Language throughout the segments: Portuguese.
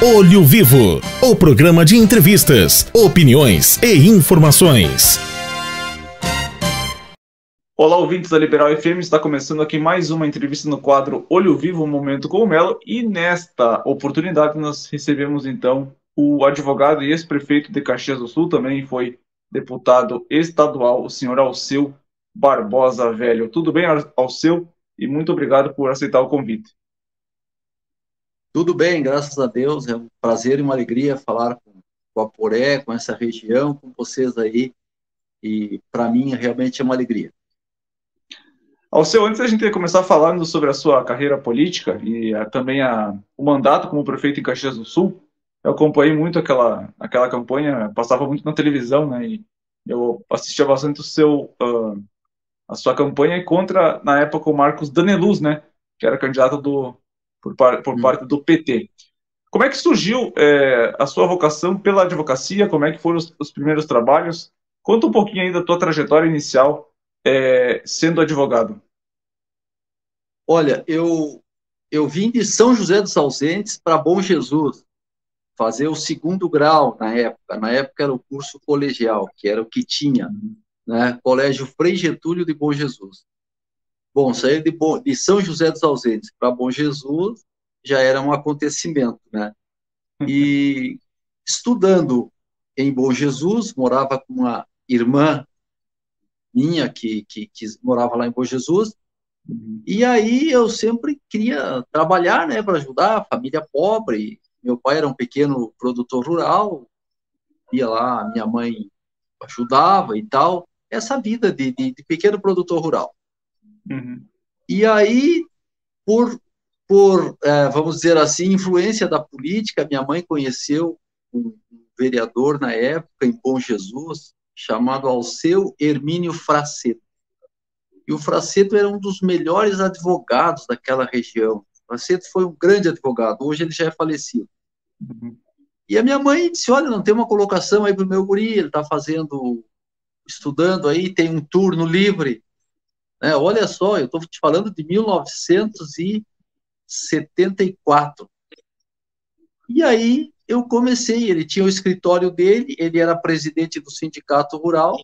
Olho Vivo, o programa de entrevistas, opiniões e informações. Olá, ouvintes da Liberal FM, está começando aqui mais uma entrevista no quadro Olho Vivo, um momento com o Melo, e nesta oportunidade nós recebemos então o advogado e ex-prefeito de Caxias do Sul, também foi deputado estadual, o senhor Alceu Barbosa Velho. Tudo bem, Alceu? E muito obrigado por aceitar o convite. Tudo bem, graças a Deus, é um prazer e uma alegria falar com a Poré, com essa região, com vocês aí, e para mim realmente é uma alegria. Alceu, antes da gente começar falando sobre a sua carreira política e também o mandato como prefeito em Caxias do Sul, eu acompanhei muito aquela campanha, passava muito na televisão, né, e eu assistia bastante a sua campanha contra, na época, o Marcos Daneluz, né, que era candidato por parte do PT. Como é que surgiu a sua vocação pela advocacia? Como é que foram os primeiros trabalhos? Conta um pouquinho aí da tua trajetória inicial sendo advogado. Olha, eu vim de São José dos Ausentes para Bom Jesus, fazer o segundo grau na época. Na época era o curso colegial, que era o que tinha, né? Colégio Frei Getúlio de Bom Jesus. Bom, sair de São José dos Ausentes para Bom Jesus já era um acontecimento, né? E estudando em Bom Jesus, morava com uma irmã minha que morava lá em Bom Jesus, e aí eu sempre queria trabalhar, né, para ajudar a família pobre. Meu pai era um pequeno produtor rural, ia lá, minha mãe ajudava e tal, essa vida de pequeno produtor rural. Uhum. E aí, por vamos dizer assim, influência da política, minha mãe conheceu um vereador na época em Bom Jesus, chamado Alceu Hermínio Fraceto. E o Fraceto era um dos melhores advogados daquela região. O Fraceto foi um grande advogado, hoje ele já é falecido. Uhum. E a minha mãe disse, olha, não tem uma colocação aí para o meu guri, ele está estudando aí, tem um turno livre. Olha só, eu estou te falando de 1974. E aí eu comecei, ele tinha o escritório dele, ele era presidente do sindicato rural,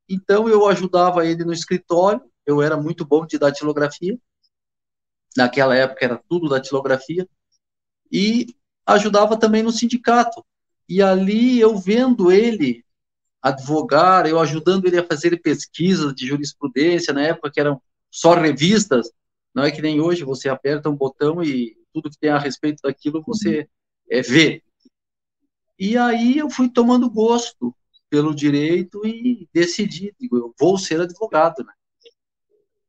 então eu ajudava ele no escritório, eu era muito bom de datilografia, naquela época era tudo datilografia, e ajudava também no sindicato. E ali eu vendo ele advogar, eu ajudando ele a fazer pesquisas de jurisprudência, na época que eram só revistas, não é que nem hoje, você aperta um botão e tudo que tem a respeito daquilo você vê. E aí eu fui tomando gosto pelo direito e decidi, digo, eu vou ser advogado, né?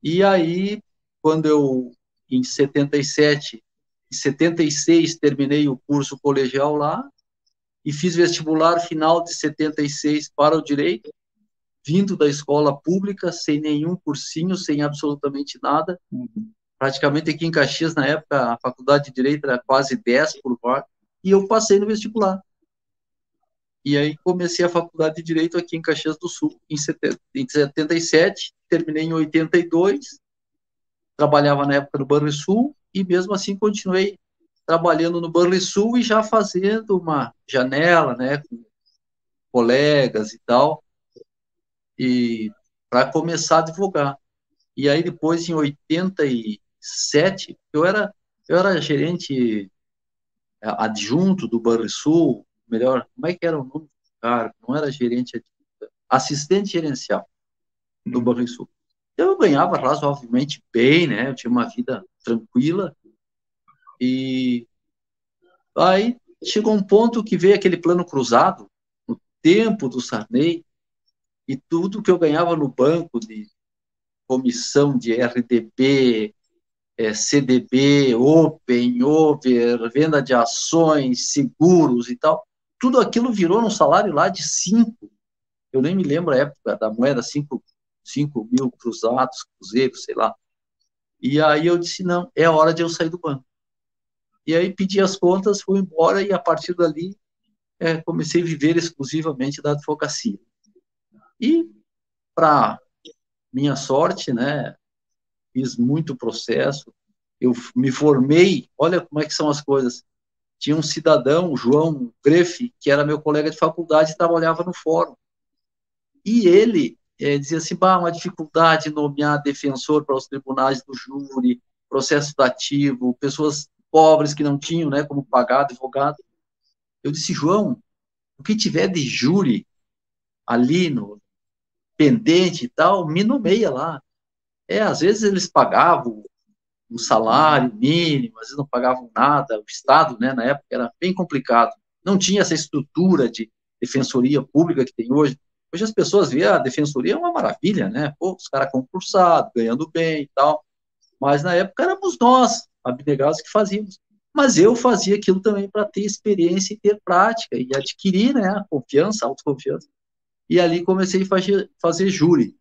E aí, quando eu, em 77, em 76, terminei o curso colegial lá e fiz vestibular final de 76 para o direito, vindo da escola pública, sem nenhum cursinho, sem absolutamente nada. Praticamente aqui em Caxias, na época, a faculdade de Direito era quase 10 por vaga, e eu passei no vestibular. E aí comecei a faculdade de Direito aqui em Caxias do Sul, em 77, terminei em 82, trabalhava na época no Banrisul, e mesmo assim continuei trabalhando no Banrisul e já fazendo uma janela, né, com colegas e tal, e para começar a advogar. E aí depois, em 87, eu era gerente adjunto do Banrisul, melhor, como é que era o nome do cara? Não era gerente adjunto, assistente gerencial do Banrisul. Eu ganhava razoavelmente bem, né? Eu tinha uma vida tranquila. E aí chegou um ponto que veio aquele plano cruzado, no tempo do Sarney, e tudo que eu ganhava no banco de comissão de RDB, CDB, Open, Over, venda de ações, seguros e tal, tudo aquilo virou num salário lá de 5. Eu nem me lembro a época da moeda, 5 mil cruzados, cruzeiros, sei lá. E aí eu disse, não, é hora de eu sair do banco. E aí pedi as contas, fui embora e a partir dali comecei a viver exclusivamente da advocacia. E, para minha sorte, né, fiz muito processo, eu me formei, olha como é que são as coisas, tinha um cidadão, o João Grefe, que era meu colega de faculdade e trabalhava no fórum. E ele dizia assim, uma dificuldade nomear defensor para os tribunais do júri, processo dativo, pessoas pobres que não tinham, né, como pagar advogado. Eu disse, João, o que tiver de júri ali no pendente e tal, me nomeia lá. Às vezes eles pagavam um salário mínimo, às vezes não pagavam nada, o Estado, né, na época era bem complicado. Não tinha essa estrutura de defensoria pública que tem hoje. Hoje as pessoas veem a defensoria é uma maravilha, né? Pô, os caras concursados, ganhando bem e tal. Mas na época éramos nós, abnegados, que fazíamos. Mas eu fazia aquilo também para ter experiência e ter prática e adquirir, né, a confiança, a autoconfiança. E ali comecei a fazer júri.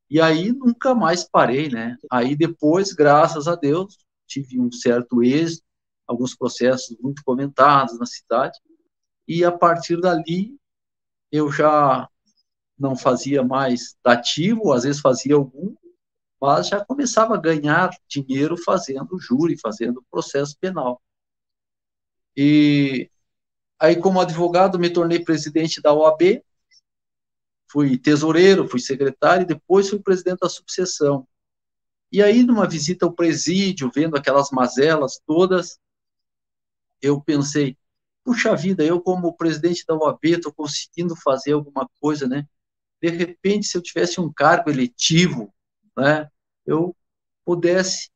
E aí nunca mais parei, né? Aí depois, graças a Deus, tive um certo êxito, alguns processos muito comentados na cidade, e a partir dali eu já não fazia mais dativo, às vezes fazia algum, mas já começava a ganhar dinheiro fazendo júri, fazendo processo penal. E aí, como advogado, me tornei presidente da OAB, fui tesoureiro, fui secretário, e depois fui presidente da subseção. E aí, numa visita ao presídio, vendo aquelas mazelas todas, eu pensei, puxa vida, eu como presidente da OAB estou conseguindo fazer alguma coisa, né? De repente, se eu tivesse um cargo eletivo, né, eu pudesse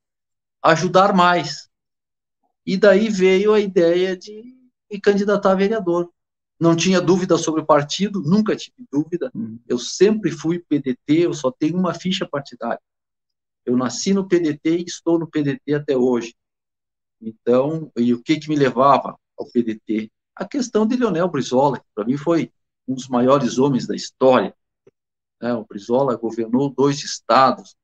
ajudar mais. E daí veio a ideia de me candidatar a vereador. Não tinha dúvida sobre o partido, nunca tive dúvida. Eu sempre fui PDT, eu só tenho uma ficha partidária. Eu nasci no PDT e estou no PDT até hoje. Então, e o que me levava ao PDT? A questão de Leonel Brizola, que para mim foi um dos maiores homens da história. Né? O Brizola governou 2 estados,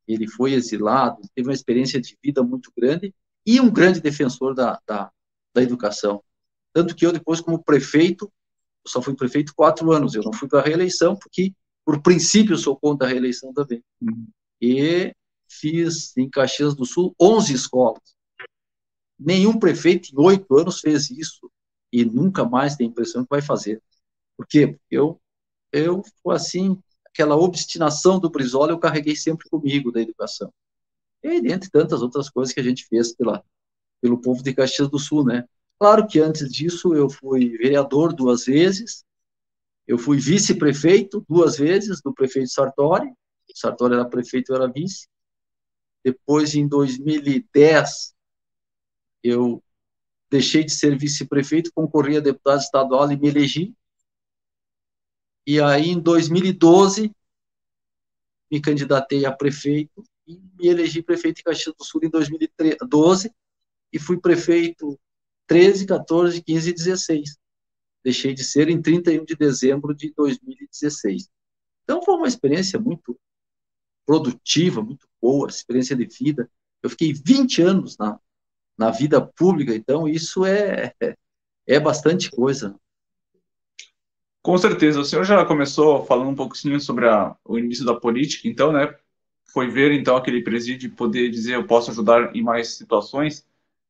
ele foi exilado, teve uma experiência de vida muito grande e um grande defensor da educação. Tanto que eu, depois, como prefeito, eu só fui prefeito 4 anos, eu não fui para a reeleição, porque, por princípio, eu sou contra a reeleição também. E fiz, em Caxias do Sul, 11 escolas. Nenhum prefeito, em 8 anos, fez isso, e nunca mais tem a impressão que vai fazer. Por quê? Porque eu assim, aquela obstinação do Brizola, eu carreguei sempre comigo, da educação. E dentre tantas outras coisas que a gente fez pelo povo de Caxias do Sul, né? Claro que antes disso eu fui vereador 2 vezes, eu fui vice-prefeito 2 vezes do prefeito Sartori. O Sartori era prefeito, eu era vice. Depois, em 2010, eu deixei de ser vice-prefeito, concorri a deputado estadual e me elegi. E aí, em 2012, me candidatei a prefeito e me elegi prefeito em Caxias do Sul em 2012 e fui prefeito 13, 14, 15 e 16. Deixei de ser em 31 de dezembro de 2016. Então, foi uma experiência muito produtiva, muito boa, experiência de vida. Eu fiquei 20 anos na vida pública, então isso é bastante coisa. Com certeza. O senhor já começou falando um pouquinho sobre o início da política, então, né? Foi ver, então, aquele presídio e poder dizer eu posso ajudar em mais situações.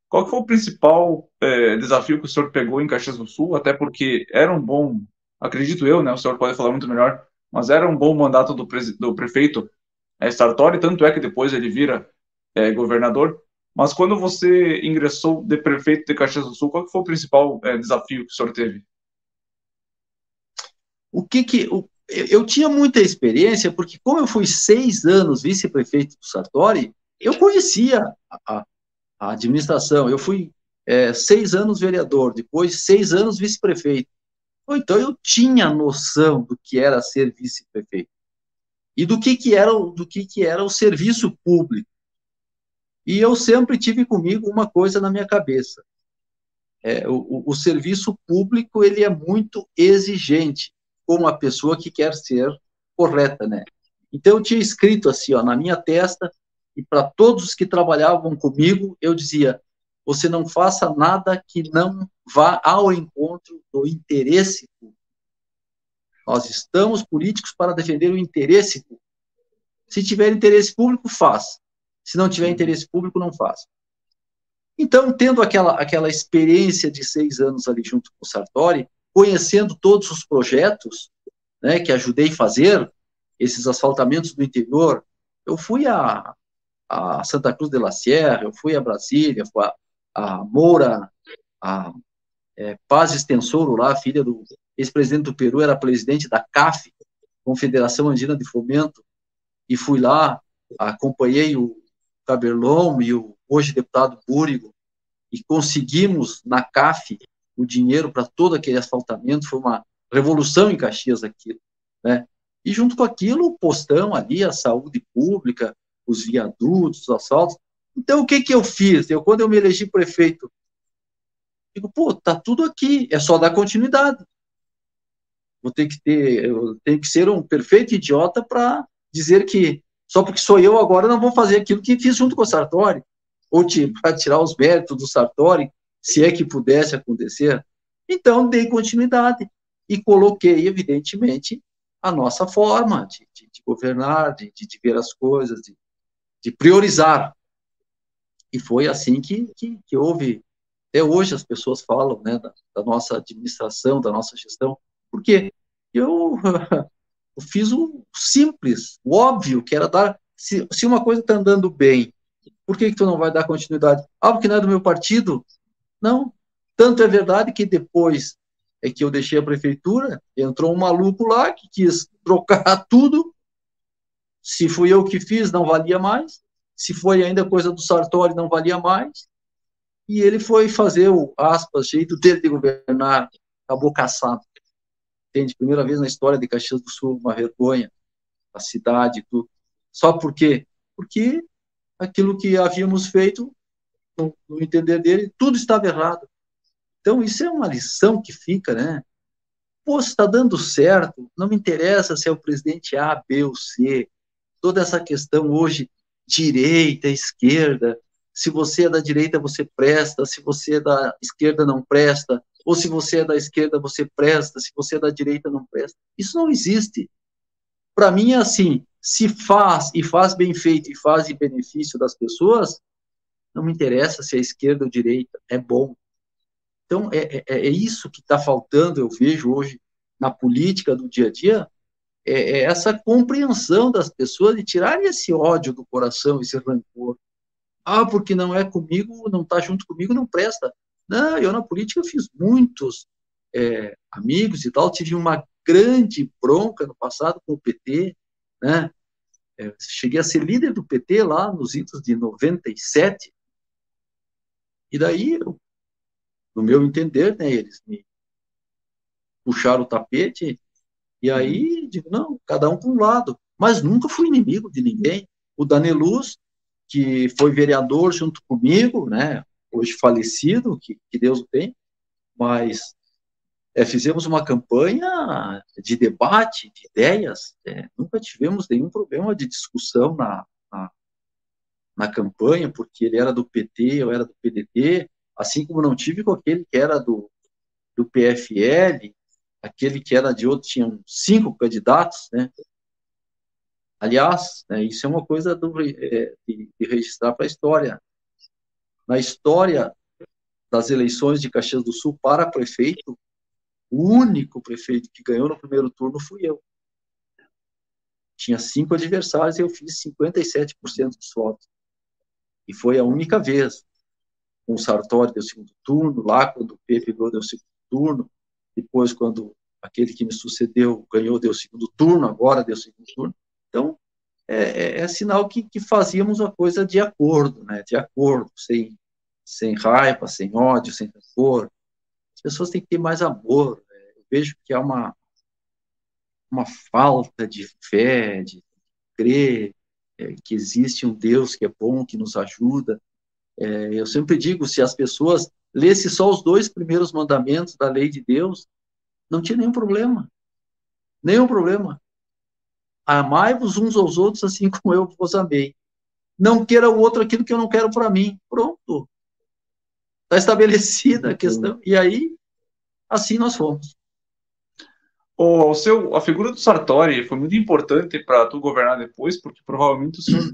Qual que foi o principal desafio que o senhor pegou em Caxias do Sul? Até porque era um bom, acredito eu, né? O senhor pode falar muito melhor, mas era um bom mandato do prefeito Sartori, tanto é que depois ele vira governador. Mas quando você ingressou de prefeito de Caxias do Sul, qual que foi o principal desafio que o senhor teve? Eu tinha muita experiência, porque como eu fui 6 anos vice-prefeito do Sartori, eu conhecia a administração. Eu fui 6 anos vereador, depois 6 anos vice-prefeito. Então eu tinha noção do que era ser vice-prefeito e do que era o serviço público. E eu sempre tive comigo uma coisa na minha cabeça. O serviço público, ele é muito exigente com uma pessoa que quer ser correta, né? Então, eu tinha escrito assim, ó, na minha testa, e para todos os que trabalhavam comigo, eu dizia, você não faça nada que não vá ao encontro do interesse público. Nós estamos políticos para defender o interesse público. Se tiver interesse público, faz. Se não tiver interesse público, não faz. Então, tendo aquela experiência de 6 anos ali junto com o Sartori, conhecendo todos os projetos, né, que ajudei a fazer, esses asfaltamentos do interior, eu fui a Santa Cruz de la Sierra, eu fui a Brasília, fui a Moura, a Paz Extensoro lá, filha do ex-presidente do Peru, era presidente da CAF, Confederação Andina de Fomento, e fui lá, acompanhei o Caberlon e o hoje deputado Búrigo, e conseguimos na CAF o dinheiro para todo aquele asfaltamento, foi uma revolução em Caxias aquilo, né? E junto com aquilo, o postão ali, a saúde pública, os viadutos, os asfaltos. Então, o que eu fiz? Quando eu me elegi prefeito, digo, pô, tá tudo aqui, é só dar continuidade. Eu tenho que ser um perfeito idiota para dizer que só porque sou eu agora não vou fazer aquilo que fiz junto com o Sartori, ou para tirar os méritos do Sartori, se é que pudesse acontecer. Então, dei continuidade e coloquei, evidentemente, a nossa forma de governar, de ver as coisas, de priorizar. E foi assim que houve. Até hoje as pessoas falam, né, da nossa administração, da nossa gestão, porque eu fiz o simples, o óbvio, que era dar. Se uma coisa está andando bem, por que tu não vai dar continuidade? Ah, porque não é do meu partido? Não. Tanto é verdade que depois que eu deixei a prefeitura, entrou um maluco lá que quis trocar tudo. Se fui eu que fiz, não valia mais. Se foi ainda coisa do Sartori, não valia mais. E ele foi fazer o, aspas, jeito dele de governar, acabou caçado. Entende? Primeira vez na história de Caxias do Sul, uma vergonha, a cidade, tudo. Só por quê? Porque aquilo que havíamos feito, no entender dele, tudo estava errado. Então, isso é uma lição que fica, né? Pô, se está dando certo, não me interessa se é o presidente A, B ou C. Toda essa questão hoje, direita, esquerda, se você é da direita, você presta, se você é da esquerda, não presta, ou se você é da esquerda, você presta, se você é da direita, não presta. Isso não existe. Para mim é assim, se faz, e faz bem feito, e faz em benefício das pessoas, não me interessa se é esquerda ou direita, é bom. Então, é isso que está faltando, eu vejo hoje, na política do dia a dia, é essa compreensão das pessoas de tirarem esse ódio do coração, esse rancor. Ah, porque não é comigo, não está junto comigo, não presta. Não, eu na política fiz muitos amigos e tal, tive uma grande bronca no passado com o PT, né? Cheguei a ser líder do PT lá nos idos de 97, e daí, no meu entender, né, eles me puxaram o tapete, e aí, digo, não, cada um para um lado. Mas nunca fui inimigo de ninguém. O Daneluz, que foi vereador junto comigo, né, hoje falecido, que Deus o tem, mas fizemos uma campanha de debate, de ideias, nunca tivemos nenhum problema de discussão na campanha, porque ele era do PT, eu era do PDT, assim como não tive com aquele que era do PFL, aquele que era de outro, tinham 5 candidatos, né? Aliás, isso é uma coisa de registrar para a história. Na história das eleições de Caxias do Sul para prefeito, o único prefeito que ganhou no primeiro turno fui eu. Tinha 5 adversários e eu fiz 57% dos votos. E foi a única vez. Com o Sartori deu segundo turno, lá quando o Pepe deu segundo turno, depois quando aquele que me sucedeu ganhou, deu segundo turno, agora deu segundo turno. Então, é sinal que fazíamos a coisa de acordo, né? De acordo, sem raiva, sem ódio, sem rancor. As pessoas têm que ter mais amor. Eu vejo que há uma falta de fé, de crer que existe um Deus que é bom, que nos ajuda. Eu sempre digo, se as pessoas lessem só os 2 primeiros mandamentos da lei de Deus, não tinha nenhum problema. Nenhum problema. Amai-vos uns aos outros assim como eu vos amei. Não queira o outro aquilo que eu não quero para mim. Pronto. Está estabelecida a questão. E aí, assim nós fomos. A figura do Sartori foi muito importante para tu governar depois, porque provavelmente o senhor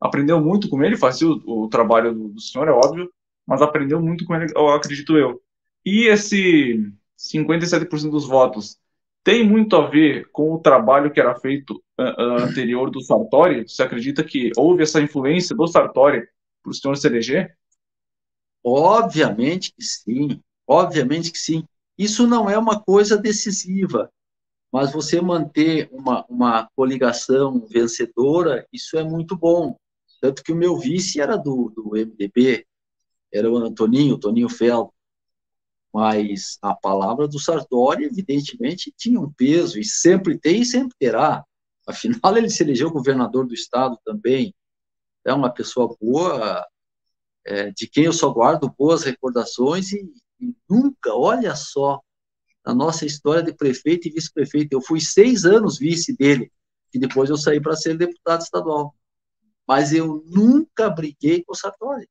aprendeu muito com ele, fazia o trabalho do senhor, é óbvio, mas aprendeu muito com ele, eu acredito eu. E esse 57% dos votos tem muito a ver com o trabalho que era feito anterior do Sartori? Você acredita que houve essa influência do Sartori para o senhor se eleger? Obviamente que sim, obviamente que sim. Isso não é uma coisa decisiva, mas você manter uma coligação vencedora, isso é muito bom. Tanto que o meu vice era do MDB, era o Toninho Fel, mas a palavra do Sartori, evidentemente, tinha um peso, e sempre tem e sempre terá. Afinal, ele se elegeu governador do estado também. É uma pessoa boa, de quem eu só guardo boas recordações, e nunca, olha só, na nossa história de prefeito e vice-prefeito, eu fui 6 anos vice dele, e depois eu saí para ser deputado estadual. Mas eu nunca briguei com o Sartori.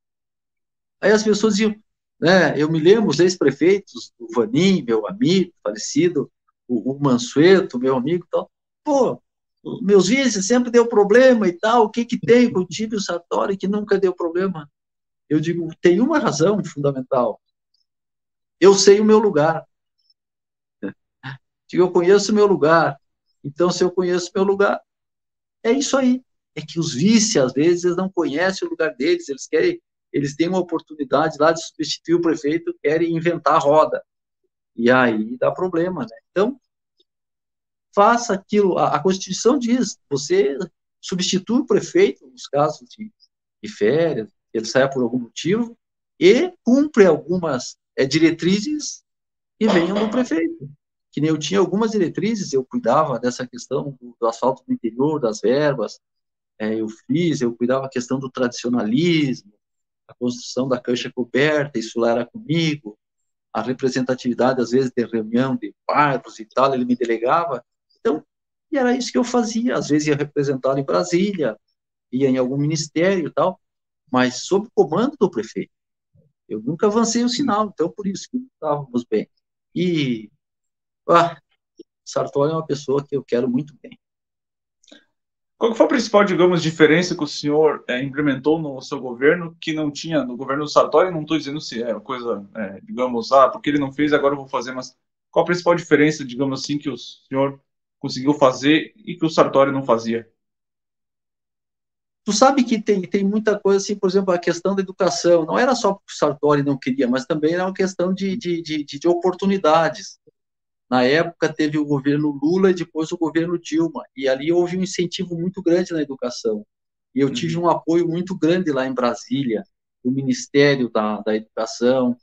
Aí as pessoas diziam, né, eu me lembro, os ex-prefeitos, o Vanim, meu amigo, falecido, o Mansueto, meu amigo e tal, pô, meus vices sempre deu problema e tal, o que que tem contigo, o Sartori, que nunca deu problema? Eu digo, tem uma razão fundamental, eu sei o meu lugar, digo, eu conheço o meu lugar, então se eu conheço o meu lugar, é isso aí, é que os vices, às vezes, eles não conhecem o lugar deles, eles têm uma oportunidade lá de substituir o prefeito, querem inventar a roda, e aí dá problema, né? Então, faça aquilo, a Constituição diz, você substitui o prefeito, nos casos de férias, ele saia por algum motivo, e cumpre algumas diretrizes que venham do prefeito. Que nem eu tinha algumas diretrizes, eu cuidava dessa questão do asfalto do interior, das verbas, eu cuidava da questão do tradicionalismo, a construção da cancha coberta, isso lá era comigo, a representatividade, às vezes, de reunião de bairros e tal, ele me delegava. Então, e era isso que eu fazia. Às vezes ia representá-lo em Brasília, ia em algum ministério e tal, mas sob comando do prefeito. Eu nunca avancei o sinal, então por isso que estávamos bem. E Sartori é uma pessoa que eu quero muito bem. Qual foi a principal, digamos, diferença que o senhor implementou no seu governo que não tinha no governo do Sartori? Não estou dizendo se é coisa, digamos, porque ele não fez, agora eu vou fazer, mas qual a principal diferença, digamos assim, que o senhor conseguiu fazer e que o Sartori não fazia? Tu sabe que tem muita coisa assim, por exemplo, a questão da educação, não era só porque o Sartori não queria, mas também era uma questão de oportunidades. Na época teve o governo Lula e depois o governo Dilma, e ali houve um incentivo muito grande na educação. E eu tive um apoio muito grande lá em Brasília, do Ministério da Educação.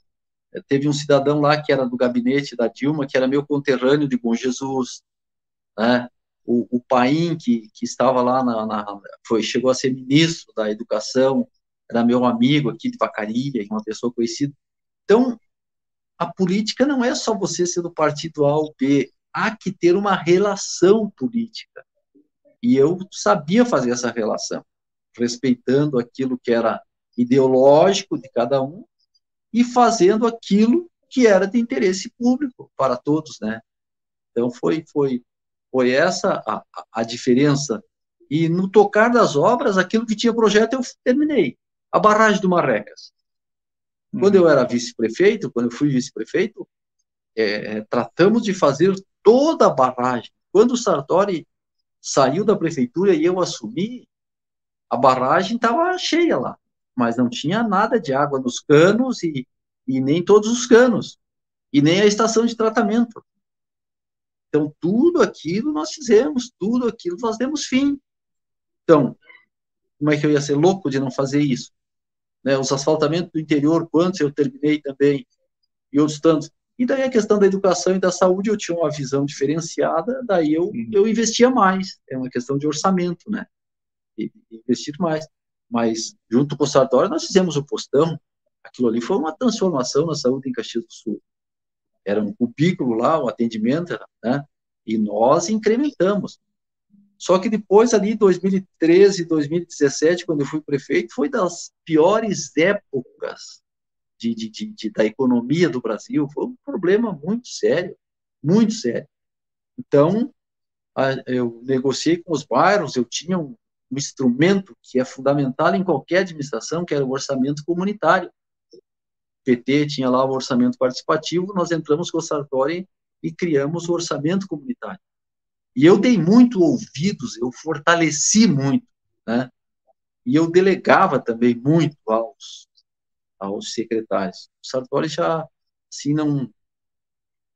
Teve um cidadão lá que era do gabinete da Dilma, que era meu conterrâneo de Bom Jesus, né? O Paim, que estava lá, chegou a ser ministro da Educação, era meu amigo aqui de Vacaria, uma pessoa conhecida. Então, a política não é só você ser do partido A ou B, há que ter uma relação política. E eu sabia fazer essa relação, respeitando aquilo que era ideológico de cada um e fazendo aquilo que era de interesse público para todos, né? Então foi essa a diferença. E no tocar das obras, aquilo que tinha projeto eu terminei. A barragem do Marrecas. Quando eu era vice-prefeito, quando eu fui vice-prefeito, tratamos de fazer toda a barragem. Quando o Sartori saiu da prefeitura e eu assumi, a barragem estava cheia lá, mas não tinha nada de água nos canos e nem todos os canos, e nem a estação de tratamento. Então, tudo aquilo nós fizemos, tudo aquilo nós demos fim. Então, como é que eu ia ser louco de não fazer isso? Né? Os asfaltamentos do interior, quantos eu terminei também, e outros tantos. E daí a questão da educação e da saúde, eu tinha uma visão diferenciada, daí eu investia mais. É uma questão de orçamento, né? Investir mais. Mas, junto com o Sartori, nós fizemos o postão. Aquilo ali foi uma transformação na saúde em Caxias do Sul. Era um cubículo lá, um atendimento, né? E nós incrementamos. Só que depois, ali, 2013, 2017, quando eu fui prefeito, foi das piores épocas da economia do Brasil. Foi um problema muito sério, muito sério. Então, eu negociei com os bairros, eu tinha um instrumento que é fundamental em qualquer administração, que era o orçamento comunitário. O PT tinha lá o orçamento participativo, nós entramos com o Sartori e criamos o orçamento comunitário. E eu dei muito ouvidos, eu fortaleci muito, né? E eu delegava também muito aos secretários. O Sartori já, assim, não...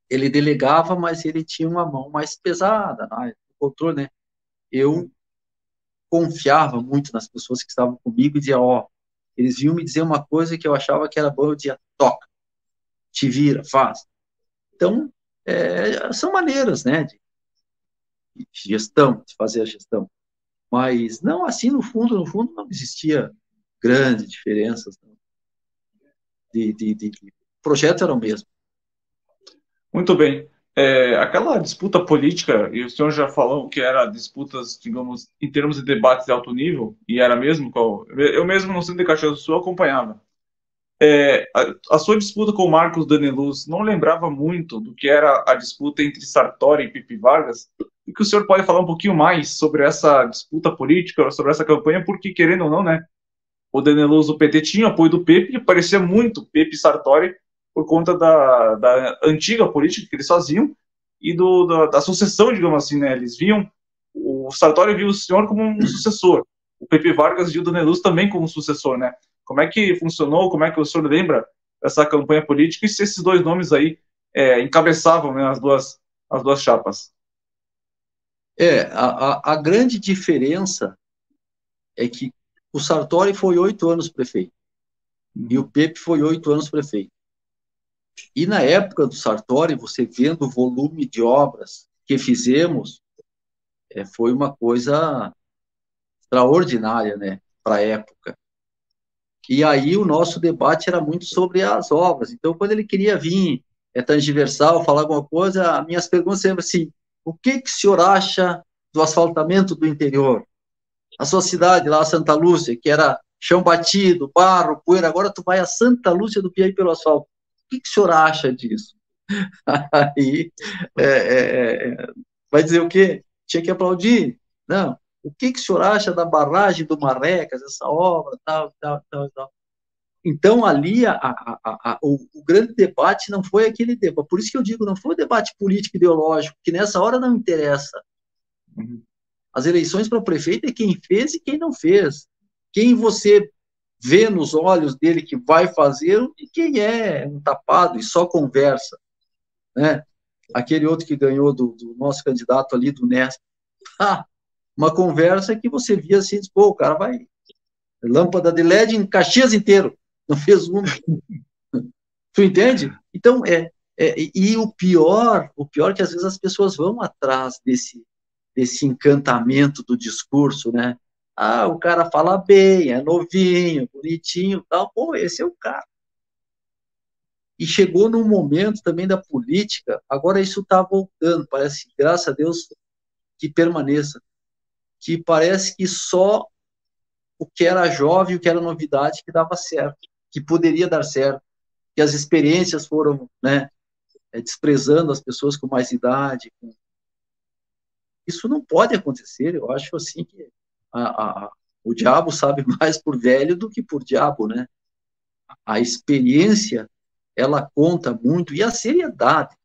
Ele delegava, mas ele tinha uma mão mais pesada, né? O controle, né? Eu confiava muito nas pessoas que estavam comigo e dizia, ó, eles vinham me dizer uma coisa que eu achava que era boa, eu dizia, toca, te vira, faz. Então, são maneiras, né, de gestão, de fazer a gestão. Mas, não, assim, no fundo, não existia grandes diferenças. Não. O projeto era o mesmo. Muito bem. Aquela disputa política, e o senhor já falou que era disputas, digamos, em termos de debates de alto nível, e era mesmo, eu mesmo no centro de Caxias do Sul acompanhava. A sua disputa com o Marcos Daneluz não lembrava muito do que era a disputa entre Sartori e Pepe Vargas? E que o senhor pode falar um pouquinho mais sobre essa disputa política, sobre essa campanha, porque, querendo ou não, né, o Daneluz, o PT, tinha apoio do Pepe, e parecia muito Pepe e Sartori, por conta da antiga política que eles faziam e da sucessão, digamos assim, né? Eles viam, o Sartori viu o senhor como um sucessor, o Pepe Vargas viu o Daneluz também como sucessor, né? Como é que funcionou, como é que o senhor lembra dessa campanha política e se esses dois nomes aí encabeçavam, né, as duas chapas? A grande diferença é que o Sartori foi 8 anos prefeito e o Pepe foi 8 anos prefeito. E na época do Sartori, você vendo o volume de obras que fizemos, foi uma coisa extraordinária, né, para a época. E aí o nosso debate era muito sobre as obras. Então, quando ele queria vir, transversal, falar alguma coisa, as minhas perguntas sempre assim, o que o senhor acha do asfaltamento do interior? A sua cidade lá, Santa Lúcia, que era chão batido, barro, poeira, agora tu vai a Santa Lúcia do Piauí pelo asfalto. O que o senhor acha disso? Aí, vai dizer o quê? Tinha que aplaudir? Não. O que o senhor acha da barragem do Marrecas, essa obra, tal. Então, ali, o grande debate não foi aquele debate. Por isso que eu digo, não foi um debate político ideológico, que nessa hora não interessa. As eleições para o prefeito é quem fez e quem não fez. Quem você vê nos olhos dele que vai fazer e quem é um tapado e só conversa. Né? Aquele outro que ganhou do nosso candidato ali, do Nesp. Uma conversa que você via assim, pô, o cara vai... Lâmpada de LED em Caxias inteiro. Não fez uma. Tu entende? Então, e o pior é que às vezes as pessoas vão atrás desse encantamento do discurso, né? O cara fala bem, é novinho, bonitinho, tal. Pô, esse é o cara. E chegou num momento também da política, agora isso está voltando, parece, graças a Deus, que permaneça, que parece que só o que era jovem, o que era novidade, que dava certo, que poderia dar certo, que as experiências foram, né, desprezando as pessoas com mais idade. Isso não pode acontecer, eu acho assim que o diabo sabe mais por velho do que por diabo, né? A experiência, ela conta muito, e a seriedade.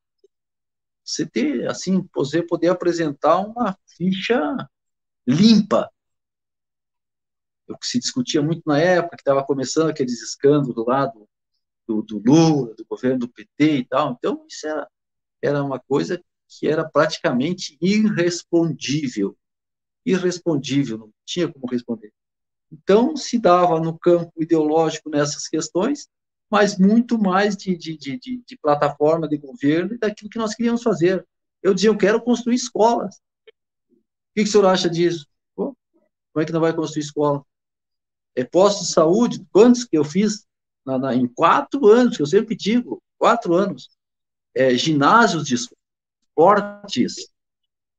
Você ter, assim, você poder apresentar uma ficha limpa. O que se discutia muito na época, que estava começando aqueles escândalos lá do Lula, do governo do PT e tal. Então, isso era uma coisa que era praticamente irrespondível. Irrespondível, não tinha como responder. Então, se dava no campo ideológico nessas questões, mas muito mais de plataforma de governo e daquilo que nós queríamos fazer. Eu dizia, eu quero construir escolas. O que o senhor acha disso? Pô, como é que não vai construir escola? Postos de saúde, quantos que eu fiz em 4 anos, que eu sempre digo, 4 anos. Ginásios de esportes,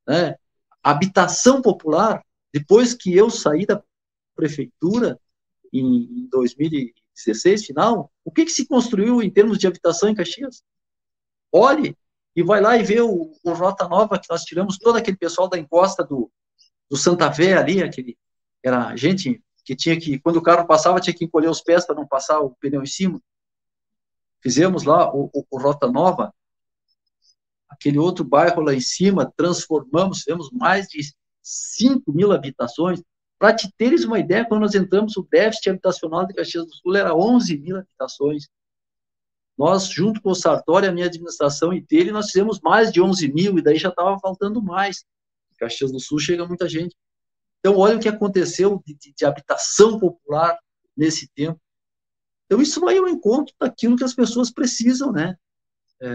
né? Habitação popular. Depois que eu saí da prefeitura, em 2016, final, o que se construiu em termos de habitação em Caxias? Olhe, e vai lá e vê o Rota Nova, que nós tiramos todo aquele pessoal da encosta do Santa Fé ali, aquele era gente que tinha que, quando o carro passava, tinha que encolher os pés para não passar o pneu em cima. Fizemos lá o Rota Nova, aquele outro bairro lá em cima, transformamos, fizemos mais de 5.000 habitações. Para te teres uma ideia, quando nós entramos, o déficit habitacional de Caxias do Sul era 11.000 habitações. Nós, junto com o Sartori, a minha administração e dele, nós fizemos mais de 11.000, e daí já estava faltando mais. Em Caxias do Sul chega muita gente. Então, olha o que aconteceu de habitação popular nesse tempo. Então, isso vai ao encontro daquilo que as pessoas precisam, né?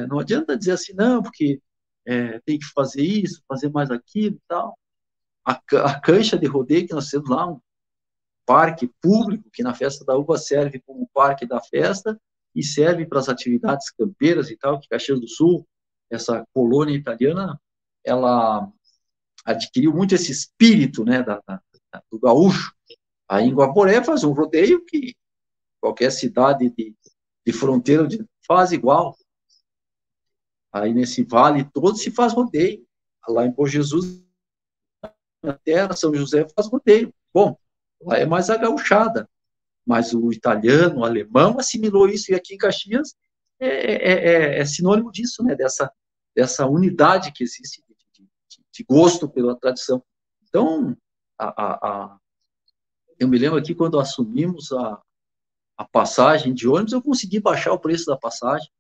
Não adianta dizer assim, não, porque tem que fazer isso, fazer mais aquilo e tal. A cancha de rodeio que nós temos lá, um parque público, que na Festa da Uva serve como parque da festa e serve para as atividades campeiras e tal, que Caxias do Sul, essa colônia italiana, ela adquiriu muito esse espírito, né, do gaúcho. Aí em Guaporé faz um rodeio que qualquer cidade de fronteira faz igual. Aí nesse vale todo se faz rodeio. Lá em Bom Jesus, na terra, São José faz rodeio. Bom, lá é mais a gauchada, mas o italiano, o alemão assimilou isso, e aqui em Caxias é sinônimo disso, né, dessa unidade que existe de gosto pela tradição. Então, eu me lembro aqui, quando assumimos a passagem de ônibus, eu consegui baixar o preço da passagem.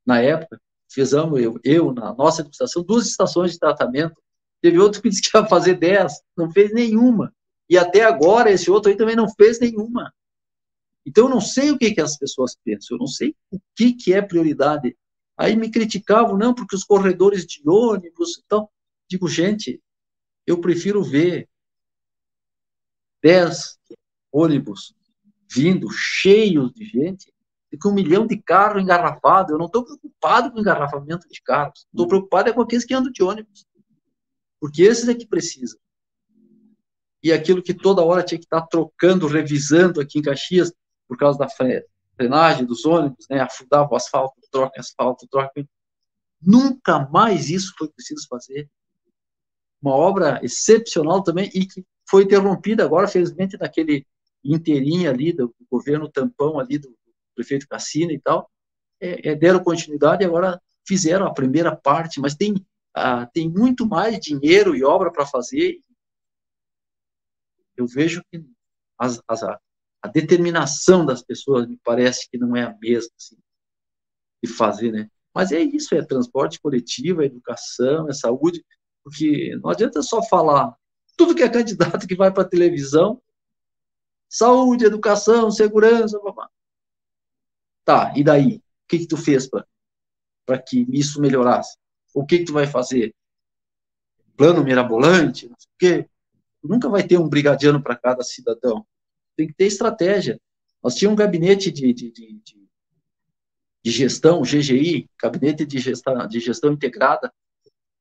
Na época, fizemos, na nossa administração, 2 estações de tratamento. Teve outro que disse que ia fazer 10, não fez nenhuma. E até agora, esse outro aí também não fez nenhuma. Então, eu não sei o que as pessoas pensam, eu não sei o que é prioridade. Aí me criticavam, não, porque os corredores de ônibus, então, digo, gente, eu prefiro ver 10 ônibus vindo cheios de gente do que 1 milhão de carros engarrafados. Eu não estou preocupado com o engarrafamento de carros, estou preocupado com aqueles que andam de ônibus, porque esses é que precisam. E aquilo que toda hora tinha que estar trocando, revisando aqui em Caxias, por causa da frenagem dos ônibus, né, afundava o asfalto, troca. Nunca mais isso foi preciso fazer. Uma obra excepcional também, e que foi interrompida agora, felizmente, naquele inteirinho ali do governo tampão ali do prefeito Cassina e tal, deram continuidade e agora fizeram a primeira parte, mas tem muito mais dinheiro e obra para fazer. Eu vejo que a determinação das pessoas me parece que não é a mesma, assim, de fazer, né? Mas é isso, é transporte coletivo, é educação, é saúde, porque não adianta só falar tudo que é candidato que vai para a televisão, saúde, educação, segurança, blá. Tá, e daí? O que tu fez para que isso melhorasse? O que tu vai fazer? Plano mirabolante? Não sei o quê. Tu nunca vai ter um brigadiano para cada cidadão. Tem que ter estratégia. Nós tínhamos um gabinete de gestão, GGI, Gabinete de Gestão Integrada,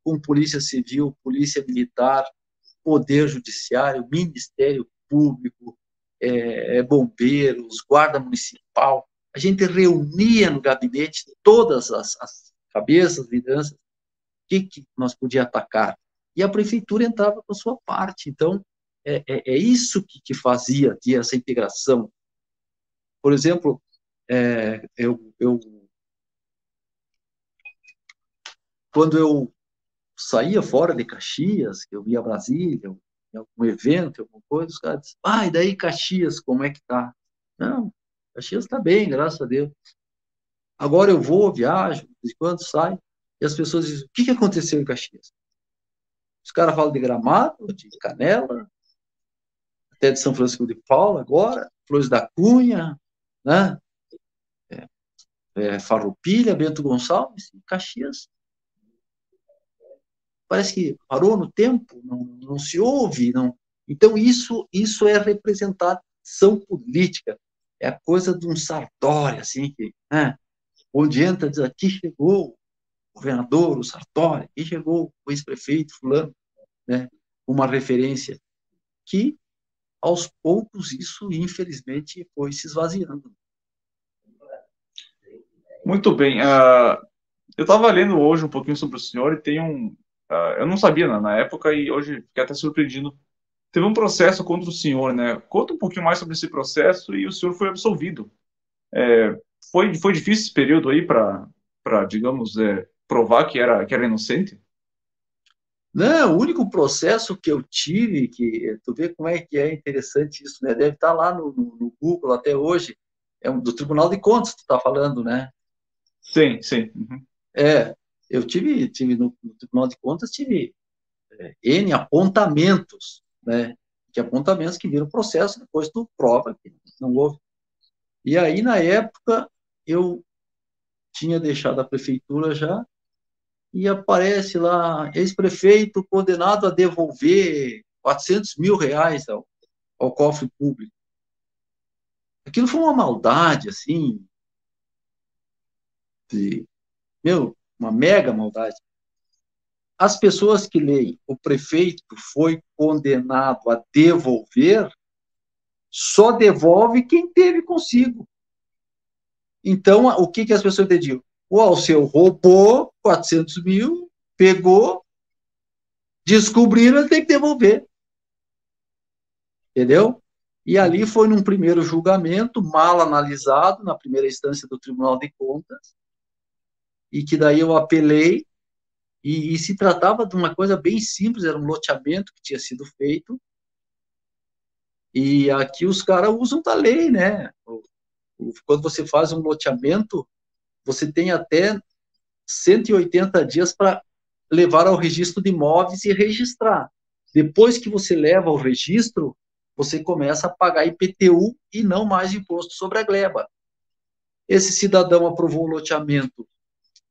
com Polícia Civil, Polícia Militar, Poder Judiciário, Ministério Público, bombeiros, Guarda Municipal. A gente reunia no gabinete todas as cabeças, lideranças, o que nós podíamos atacar. E a prefeitura entrava com a sua parte. Então, é isso que fazia essa integração. Por exemplo, quando eu saía fora de Caxias, eu ia a Brasília, em algum evento, alguma coisa, os caras dizem, e daí Caxias, como é que tá? Não, Caxias está bem, graças a Deus. Agora eu vou, viajo, de quando saio, e as pessoas dizem, o que aconteceu em Caxias? Os caras falam de Gramado, de Canela, até de São Francisco de Paula agora, Flores da Cunha, né? Farroupilha, Bento Gonçalves, Caxias. Parece que parou no tempo, não se ouve. Não. Então, isso é representação política. É a coisa de um Sartori, assim, onde entra e diz, aqui chegou o governador, o Sartori, aqui chegou o ex-prefeito fulano, né? Uma referência que, aos poucos, isso, infelizmente, foi se esvaziando. Muito bem. Eu estava lendo hoje um pouquinho sobre o senhor e tem eu não sabia na época e hoje fiquei até surpreendido teve um processo contra o senhor, né? Conta um pouquinho mais sobre esse processo e o senhor foi absolvido. Foi difícil esse período aí para, digamos, provar que era inocente? Não, o único processo que eu tive, que tu vê como é que é interessante isso, né? Deve estar lá no Google até hoje, do Tribunal de Contas, tu está falando, né? Sim, sim. Uhum. Eu tive no Tribunal de Contas, tive N apontamentos, né? Que apontamentos que viram processo, depois tu prova que não houve. E aí, na época, eu tinha deixado a prefeitura já, e aparece lá, ex-prefeito condenado a devolver 400 mil reais ao cofre público. Aquilo foi uma maldade, assim, de, uma mega maldade. As pessoas que leem, o prefeito foi condenado a devolver, só devolve quem teve consigo. Então, o que as pessoas entendiam? O Alceu roubou 400 mil, pegou, descobriram, ele tem que devolver. Entendeu? E ali foi num primeiro julgamento, mal analisado, na primeira instância do Tribunal de Contas, e que daí eu apelei, e se tratava de uma coisa bem simples, era um loteamento que tinha sido feito, e aqui os caras usam da lei, né? Quando você faz um loteamento, você tem até 180 dias para levar ao registro de imóveis e registrar. Depois que você leva ao registro, você começa a pagar IPTU e não mais imposto sobre a gleba. Esse cidadão aprovou o loteamento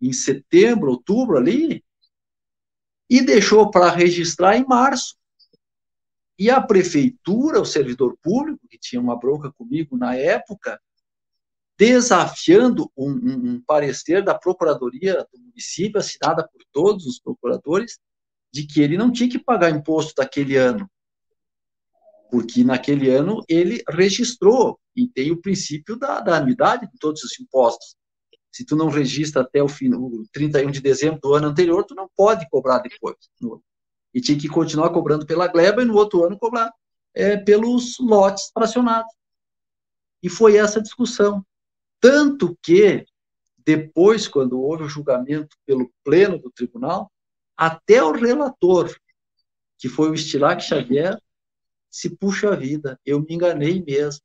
em setembro, outubro ali, e deixou para registrar em março. E a prefeitura, o servidor público, que tinha uma bronca comigo na época, desafiando um parecer da Procuradoria do município, assinada por todos os procuradores, de que ele não tinha que pagar imposto daquele ano, porque naquele ano ele registrou, e tem o princípio da anuidade de todos os impostos. Se tu não registra até o 31 de dezembro do ano anterior, tu não pode cobrar depois. E tinha que continuar cobrando pela gleba e no outro ano cobrar pelos lotes fracionados. E foi essa discussão. Tanto que, depois, quando houve o julgamento pelo pleno do tribunal, até o relator, que foi o Estilac Xavier, se puxa a vida, eu me enganei mesmo.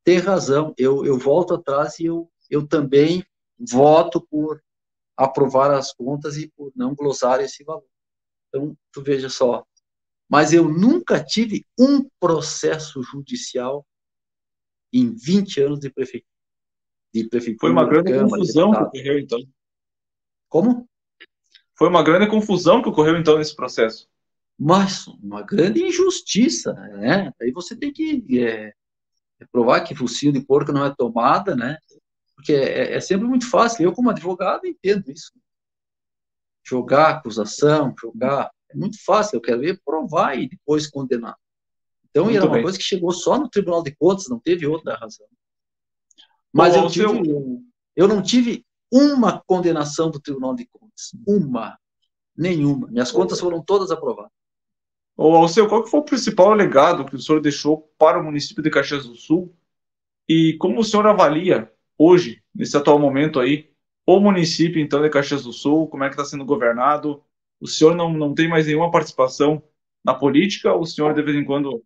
Tem razão, eu volto atrás e eu também voto por aprovar as contas e por não glosar esse valor. Então, tu veja só. Mas eu nunca tive um processo judicial em 20 anos de Foi uma prefeitura, grande Câmara, confusão que deputado. ocorreu, então. Como? Foi uma grande confusão que ocorreu, então, nesse processo. Mas uma grande injustiça, né? Aí você tem que provar que focinho de porco não é tomada, né? Porque é sempre muito fácil. Eu, como advogado, entendo isso. Jogar acusação, jogar. É muito fácil. Eu quero ver provar e depois condenar. Então, era Muito uma bem. coisa que chegou só no Tribunal de Contas, não teve outra razão. Mas Ô, seu, eu não tive uma condenação do Tribunal de Contas. Uma. Nenhuma. Minhas contas foram todas aprovadas. Alceu, qual que foi o principal legado que o senhor deixou para o município de Caxias do Sul? E como o senhor avalia hoje, nesse atual momento aí, o município, então, de Caxias do Sul? Como é que está sendo governado? O senhor não tem mais nenhuma participação na política? Ou o senhor, de vez em quando,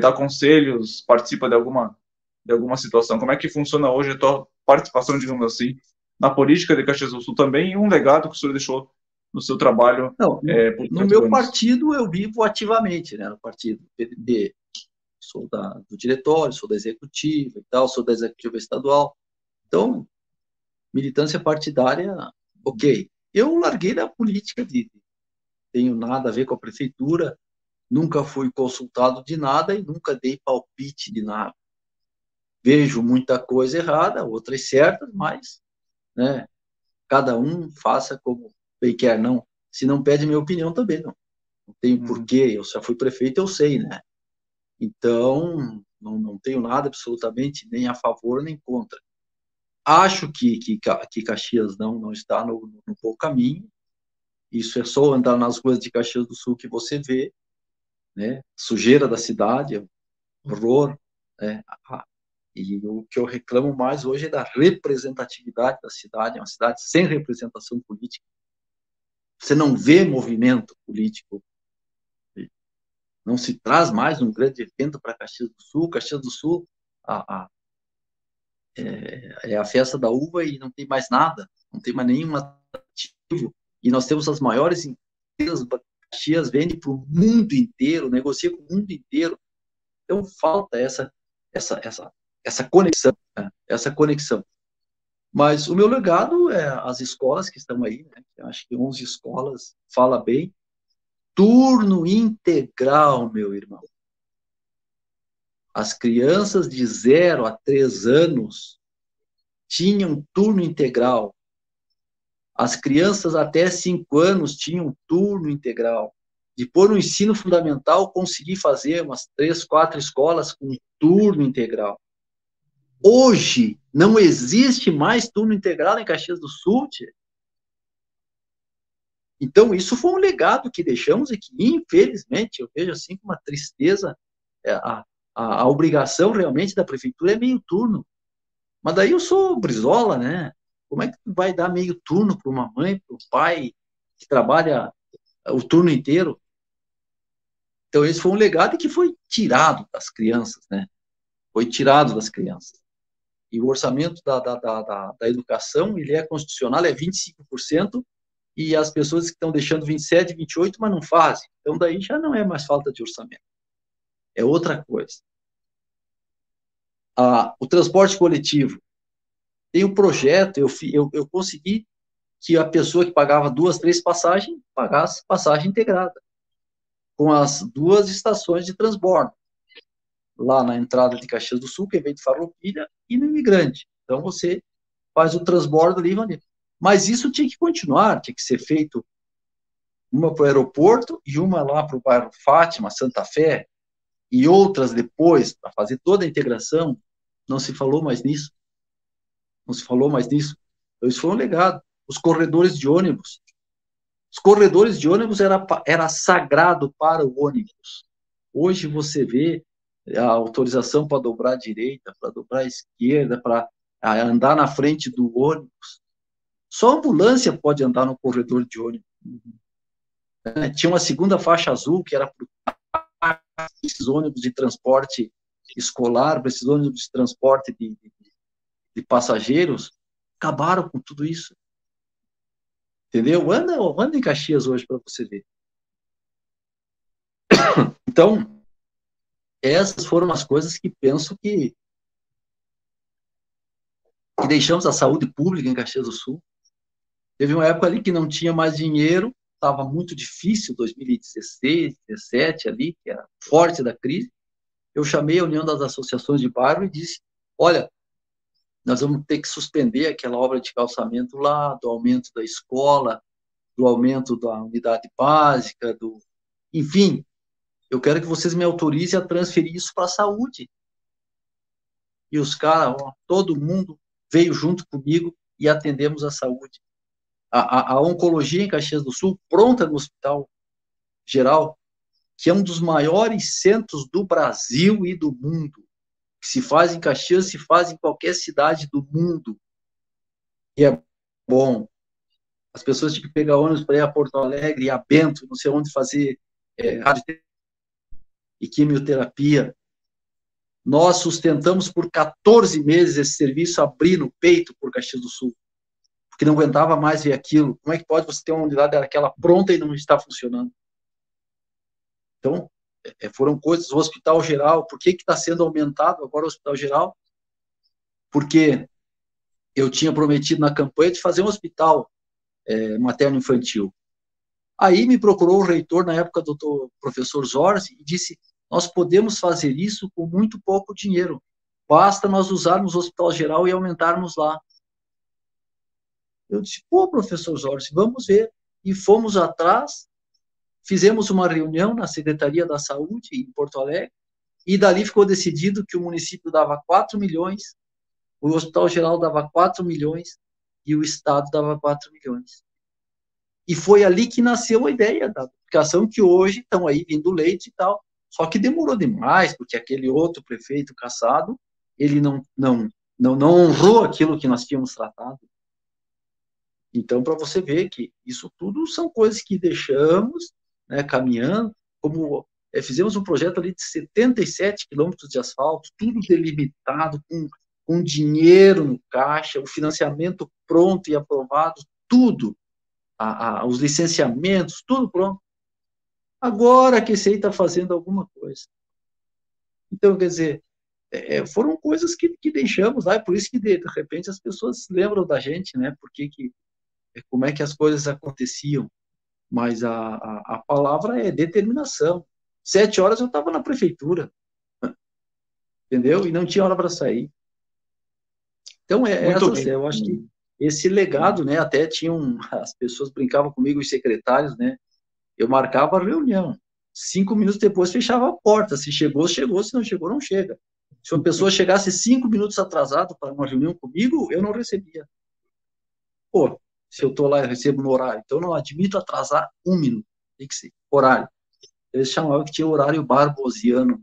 dá conselhos, participa de alguma situação? Como é que funciona hoje a tua participação, digamos assim, na política de Caxias do Sul também? E um legado que o senhor deixou no seu trabalho Não, por no tantos meu anos? partido eu vivo ativamente, né? No partido PDT. Sou do diretório, sou da executiva e tal, sou da executiva estadual. Então, militância partidária, ok. Eu larguei da política, tenho nada a ver com a prefeitura, nunca fui consultado de nada e nunca dei palpite de nada. Vejo muita coisa errada, outras certas, mas, né, cada um faça como bem quer, não. Se não pede minha opinião também, não. Não tenho porquê, eu já fui prefeito, eu sei, né? Então, não tenho nada absolutamente nem a favor nem contra. Acho que Caxias não está no bom caminho. Isso é só andar nas ruas de Caxias do Sul que você vê. né? Sujeira da cidade, horror, né? E o que eu reclamo mais hoje é da representatividade da cidade, é uma cidade sem representação política. Você não vê movimento político, não se traz mais um grande evento para Caxias do Sul. Caxias do Sul é a festa da uva e não tem mais nada, não tem mais nenhum atrativo. E nós temos as maiores empresas, Caxias vende para o mundo inteiro, negocia com o mundo inteiro. Então falta essa conexão, né? Essa conexão. Mas o meu legado é as escolas que estão aí, né? Eu acho que 11 escolas, fala bem. Turno integral, meu irmão. As crianças de 0 a 3 anos tinham turno integral. As crianças até 5 anos tinham turno integral. Depois, no ensino fundamental, consegui fazer umas 3, 4 escolas com turno integral. Hoje, não existe mais turno integral em Caxias do Sul, tia. Então, isso foi um legado que deixamos e que, infelizmente, eu vejo assim com uma tristeza, a obrigação realmente da prefeitura é meio turno. Mas daí eu sou Brizola, né? Como é que vai dar meio turno para uma mãe, para o pai, que trabalha o turno inteiro? Então, esse foi um legado que foi tirado das crianças, né? Foi tirado das crianças. E o orçamento da educação, ele é constitucional, é 25%, e as pessoas que estão deixando 27, 28, mas não fazem. Então, daí já não é mais falta de orçamento. É outra coisa. O transporte coletivo. Tem um projeto, eu consegui que a pessoa que pagava 2, 3 passagens, pagasse passagem integrada, com as 2 estações de transbordo, lá na entrada de Caxias do Sul, que vem de Farroupilha, e no Imigrante. Então, você faz o transbordo ali, mas isso tinha que continuar, tinha que ser feito uma para o aeroporto e uma lá para o bairro Fátima, Santa Fé, e outras depois, para fazer toda a integração. Não se falou mais nisso. Não se falou mais nisso. Então, isso foi um legado. Os corredores de ônibus. Os corredores de ônibus era sagrado para o ônibus. Hoje você vê a autorização para dobrar à direita, para dobrar à esquerda, para andar na frente do ônibus. Só a ambulância pode andar no corredor de ônibus. Tinha uma segunda faixa azul, que era para esses ônibus de transporte escolar, para esses ônibus de transporte de passageiros. Acabaram com tudo isso. Entendeu? Anda em Caxias hoje para você ver. Então, essas foram as coisas que penso que deixamos a saúde pública em Caxias do Sul. Teve uma época ali que não tinha mais dinheiro, estava muito difícil, 2016, 2017 ali, que era forte da crise. Eu chamei a União das Associações de Bairro e disse, olha, nós vamos ter que suspender aquela obra de calçamento lá, do aumento da escola, do aumento da unidade básica, enfim, eu quero que vocês me autorizem a transferir isso para a saúde. E os caras, todo mundo veio junto comigo e atendemos a saúde. A oncologia em Caxias do Sul, pronta no Hospital Geral, que é um dos maiores centros do Brasil e do mundo, que se faz em Caxias, se faz em qualquer cidade do mundo. E é bom. As pessoas tinham que pegar ônibus para ir a Porto Alegre, a Bento, não sei onde fazer radioterapia e quimioterapia. Nós sustentamos por 14 meses esse serviço, abrir no peito por Caxias do Sul, porque não aguentava mais ver aquilo. Como é que pode você ter uma unidade daquela pronta e não está funcionando? Então, foram coisas. O Hospital Geral, por que está sendo aumentado agora o Hospital Geral? Porque eu tinha prometido na campanha de fazer um hospital materno-infantil. Aí me procurou o reitor, na época, do professor Zorzi, e disse, nós podemos fazer isso com muito pouco dinheiro. Basta nós usarmos o Hospital Geral e aumentarmos lá. Eu disse, pô, professor Zorzi, vamos ver. E fomos atrás, fizemos uma reunião na Secretaria da Saúde, em Porto Alegre, e dali ficou decidido que o município dava 4 milhões, o Hospital Geral dava 4 milhões, e o Estado dava 4 milhões. E foi ali que nasceu a ideia da aplicação, que hoje estão aí vindo leitos e tal, Só que demorou demais, porque aquele outro prefeito cassado, ele não honrou aquilo que nós tínhamos tratado. Então, para você ver que isso tudo são coisas que deixamos, né, caminhando, como fizemos um projeto ali de 77 quilômetros de asfalto, tudo delimitado, com dinheiro no caixa, o financiamento pronto e aprovado, tudo, os licenciamentos, tudo pronto. Agora que esse aí está fazendo alguma coisa. Então, quer dizer, foram coisas que deixamos lá, e por isso que, de repente, as pessoas lembram da gente, né? Porque como é que as coisas aconteciam. Mas a palavra é determinação. 7 horas eu estava na prefeitura, entendeu? E não tinha hora para sair. Então, Muito bem. eu acho que esse legado, né? Até as pessoas brincavam comigo, os secretários, né? Eu marcava a reunião. 5 minutos depois fechava a porta. Se chegou, chegou. Se não chegou, não chega. Se uma pessoa chegasse 5 minutos atrasado para uma reunião comigo, eu não recebia. Pô, se eu estou lá, eu recebo no horário. Então, eu não admito atrasar 1 minuto. Tem que ser horário. Eles chamavam que tinha horário barbosiano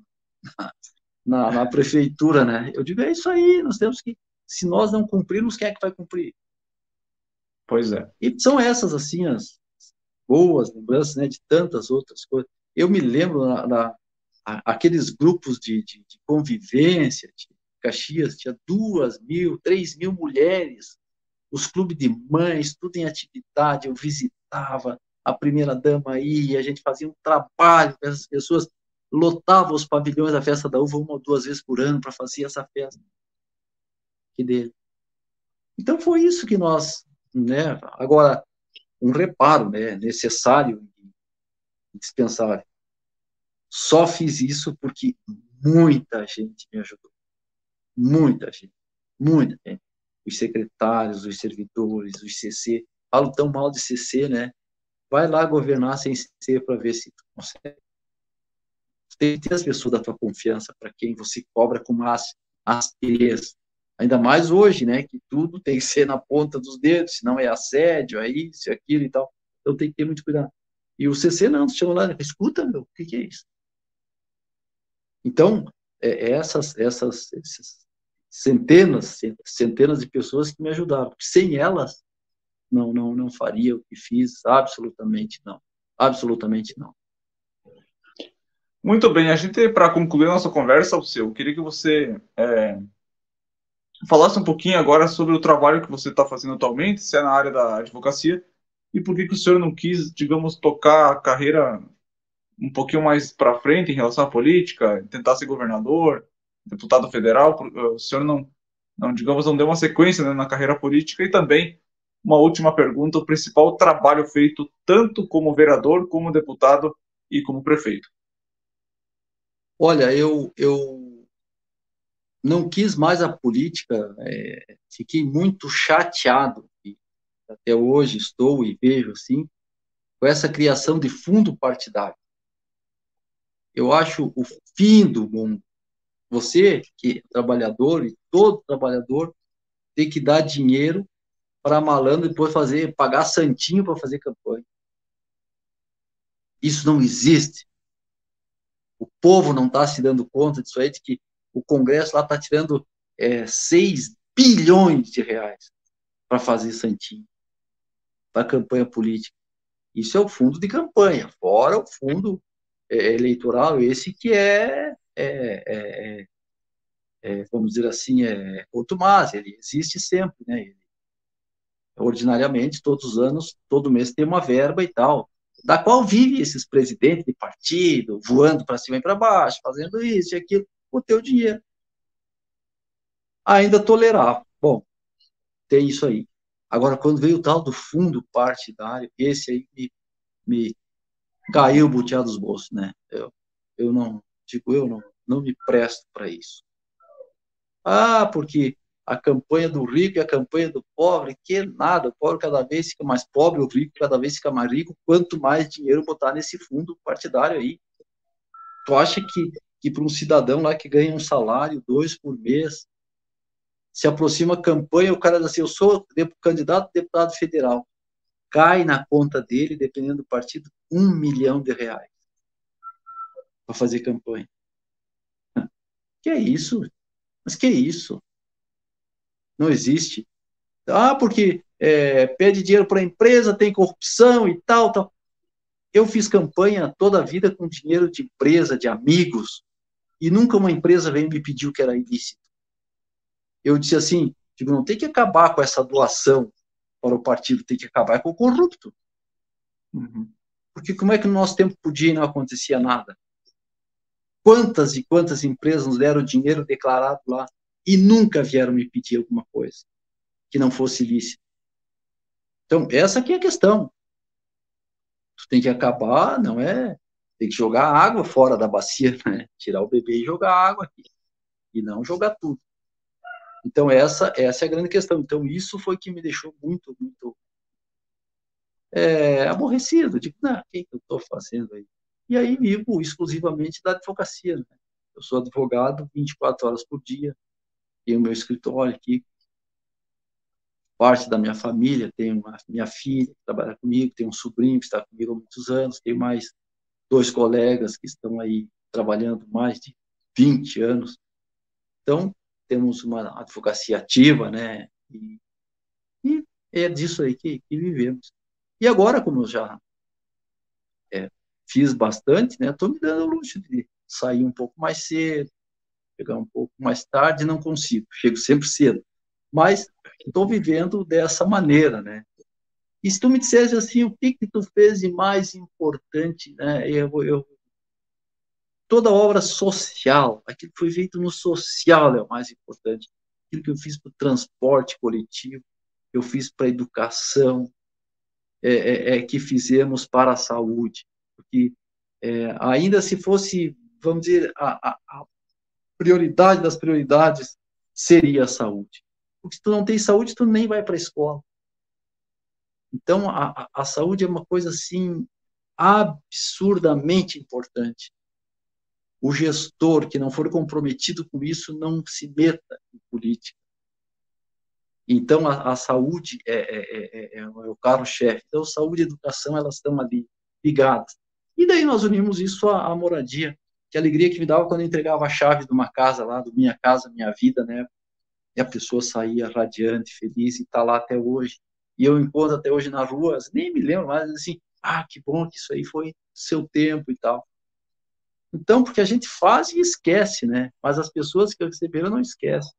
na prefeitura, né? Eu digo, é isso aí, nós temos que, se nós não cumprirmos, quem é que vai cumprir? Pois é. E são essas, assim, as boas lembranças, né, de tantas outras coisas. Eu me lembro aqueles grupos de convivência de Caxias, tinha 2.000, 3.000 mulheres, os clubes de mães, tudo em atividade, eu visitava, a primeira-dama ia, a gente fazia um trabalho com essas pessoas, lotava os pavilhões da Festa da Uva 1 ou 2 vezes por ano para fazer essa festa aqui dele. Então foi isso que nós, né, agora, um reparo, né, necessário, indispensável. Só fiz isso porque muita gente me ajudou. Muita gente. Muita gente. Os secretários, os servidores, os CC. Falo tão mal de CC, né? Vai lá governar sem CC para ver se tu consegue. Tem que ter as pessoas da tua confiança para quem você cobra com mais aspereza. Ainda mais hoje, né? Que tudo tem que ser na ponta dos dedos, senão é assédio, é isso, é aquilo e tal. Então tem que ter muito cuidado. E o CC não, tu chama lá, escuta, meu, o que é isso? Então, essas centenas de pessoas que me ajudaram. Porque sem elas, não faria o que fiz, absolutamente não. Absolutamente não. Muito bem, a gente, para concluir a nossa conversa, eu queria que você falasse um pouquinho agora sobre o trabalho que você está fazendo atualmente, se é na área da advocacia, e por que o senhor não quis, digamos, tocar a carreira um pouquinho mais para frente em relação à política, tentar ser governador, deputado federal. O senhor digamos, não deu uma sequência, né, na carreira política. E também, uma última pergunta, o principal trabalho feito tanto como vereador, como deputado e como prefeito. Olha, eu não quis mais a política, fiquei muito chateado, e até hoje estou e vejo assim, com essa criação de fundo partidário. Eu acho o fim do mundo. Você, que é trabalhador, e todo trabalhador, tem que dar dinheiro para malandro depois pagar santinho para fazer campanha. Isso não existe. O povo não está se dando conta disso aí, de que o Congresso lá está tirando 6 bilhões de reais para fazer santinho, para campanha política. Isso é o fundo de campanha, fora o fundo eleitoral, esse que vamos dizer assim, contumaz, ele existe sempre, né? Ordinariamente, todos os anos, todo mês tem uma verba e tal, da qual vive esses presidentes de partido, voando para cima e para baixo, fazendo isso e aquilo, o teu dinheiro. Ainda tolerável. Bom, tem isso aí. Agora, quando veio o tal do fundo partidário, esse aí me caiu o butiá dos bolsos, né? Eu não me presto para isso. Porque a campanha do rico e a campanha do pobre, que nada, o pobre cada vez fica mais pobre, o rico cada vez fica mais rico, quanto mais dinheiro botar nesse fundo partidário aí. Tu acha que para um cidadão lá que ganha um salário, 2 por mês, se aproxima a campanha, o cara diz assim, eu sou candidato a deputado federal, cai na conta dele, dependendo do partido, R$1 milhão. para fazer campanha. Que é isso? Mas que é isso? Não existe. Ah, porque pede dinheiro para a empresa, tem corrupção e tal, tal. Eu fiz campanha toda a vida com dinheiro de empresa, de amigos, e nunca uma empresa veio me pedir o que era ilícito. Eu disse assim, digo, não tem que acabar com essa doação para o partido, tem que acabar com o corrupto. Uhum. Porque como é que no nosso tempo podia e não acontecia nada? Quantas e quantas empresas nos deram dinheiro declarado lá e nunca vieram me pedir alguma coisa que não fosse ilícito? Então, essa aqui é a questão. Tu tem que acabar, não é? Tem que jogar água fora da bacia, né? Tirar o bebê e jogar água aqui. E não jogar tudo. Então, essa é a grande questão. Então, isso foi que me deixou muito, muito aborrecido. Digo, não, o que eu estou fazendo aí? E aí vivo exclusivamente da advocacia, né? Eu sou advogado 24 horas por dia, tenho meu escritório aqui, parte da minha família, tenho minha filha que trabalha comigo, tenho um sobrinho que está comigo há muitos anos, tenho mais 2 colegas que estão aí trabalhando mais de 20 anos. Então, temos uma advocacia ativa, né? E é disso aí que vivemos. E agora, como eu já fiz bastante, né? Estou me dando o luxo de sair um pouco mais cedo, chegar um pouco mais tarde, não consigo, chego sempre cedo. Mas estou vivendo dessa maneira, né? E se tu me dissesse assim, o que tu fez de mais importante, né? Toda obra social, aquilo que foi feito no social é o mais importante. Aquilo que eu fiz para o transporte coletivo, eu fiz para a educação, que fizemos para a saúde. Porque ainda se fosse, vamos dizer, a prioridade das prioridades seria a saúde. Porque se tu não tem saúde, tu nem vai para a escola. Então, a saúde é uma coisa, assim, absurdamente importante. O gestor que não for comprometido com isso não se meta em política. Então, a saúde é o carro-chefe. Então, saúde e educação, elas estão ali ligadas. E daí nós unimos isso à moradia. Que alegria que me dava quando eu entregava a chave de uma casa lá, do Minha Casa Minha Vida, né? E a pessoa saía radiante, feliz, e está lá até hoje. E eu encontro até hoje na rua, nem me lembro mais, assim, que bom que isso aí foi seu tempo e tal. Então, porque a gente faz e esquece, né? Mas as pessoas que receberam não esquecem.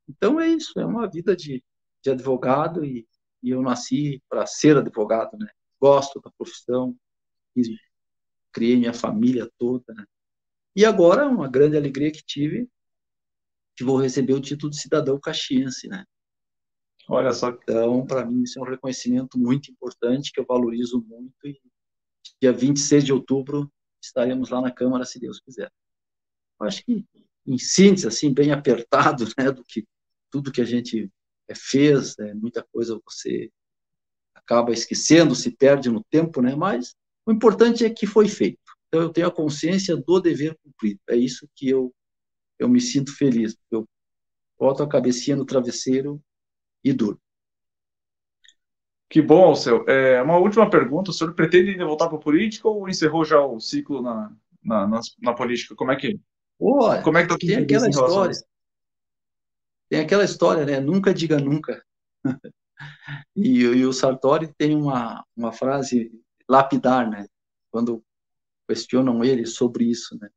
Então é isso, é uma vida de advogado e eu nasci para ser advogado, né? Gosto da profissão, e criei minha família toda, né? E agora, uma grande alegria que tive, que vou receber o título de cidadão caxiense, né? Olha só. Então, para mim, isso é um reconhecimento muito importante, que eu valorizo muito, e dia 26 de outubro estaremos lá na Câmara, se Deus quiser. Eu acho que, em síntese, assim, bem apertado, né, do que tudo que a gente fez, muita coisa você acaba esquecendo, se perde no tempo, né, mas o importante é que foi feito. Então, eu tenho a consciência do dever cumprido. É isso que eu me sinto feliz. Eu boto a cabecinha no travesseiro e durmo. Que bom, Alceu. Uma última pergunta. O senhor pretende ainda voltar para a política ou encerrou já o ciclo na política? Como é que Olha, está a tua cabeça em relação a isso? Tem aquela história, né? Nunca diga nunca. E o Sartori tem uma frase lapidar, né? Quando questionam ele sobre isso, né?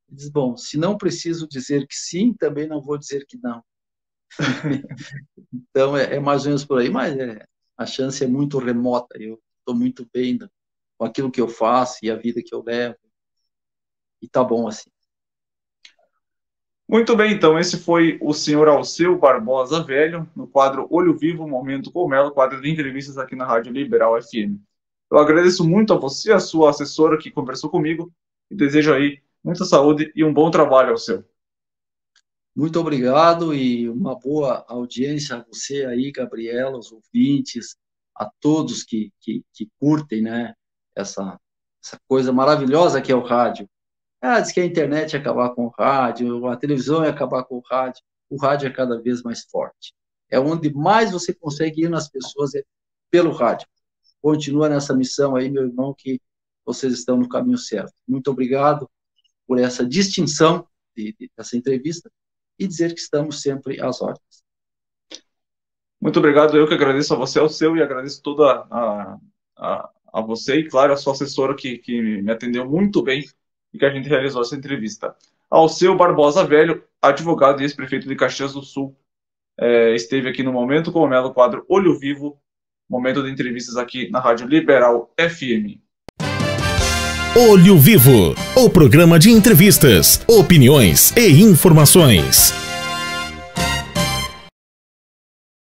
Ele diz, bom, se não preciso dizer que sim, também não vou dizer que não. Então, é mais ou menos por aí, mas a chance é muito remota. Eu estou muito bem com aquilo que eu faço e a vida que eu levo. E tá bom assim. Muito bem, então, esse foi o senhor Alceu Barbosa Velho, no quadro Olho Vivo, Momento com Melo, quadro de entrevistas aqui na Rádio Liberal FM. Eu agradeço muito a você, a sua assessora que conversou comigo, e desejo aí muita saúde e um bom trabalho, Alceu. Muito obrigado e uma boa audiência a você aí, Gabriela, os ouvintes, a todos que curtem, né, essa coisa maravilhosa que é o rádio. Diz que a internet ia acabar com o rádio, a televisão ia acabar com o rádio é cada vez mais forte. É onde mais você consegue ir nas pessoas, pelo rádio. Continua nessa missão aí, meu irmão, que vocês estão no caminho certo. Muito obrigado por essa distinção dessa entrevista e dizer que estamos sempre às ordens. Muito obrigado, eu que agradeço a você, ao seu, e agradeço toda a você e, claro, a sua assessora que me atendeu muito bem e que a gente realizou essa entrevista. Alceu Barbosa Velho, advogado e ex-prefeito de Caxias do Sul, esteve aqui no Momento Cogumelo, quadro Olho Vivo, momento de entrevistas aqui na Rádio Liberal FM. Olho Vivo, o programa de entrevistas, opiniões e informações.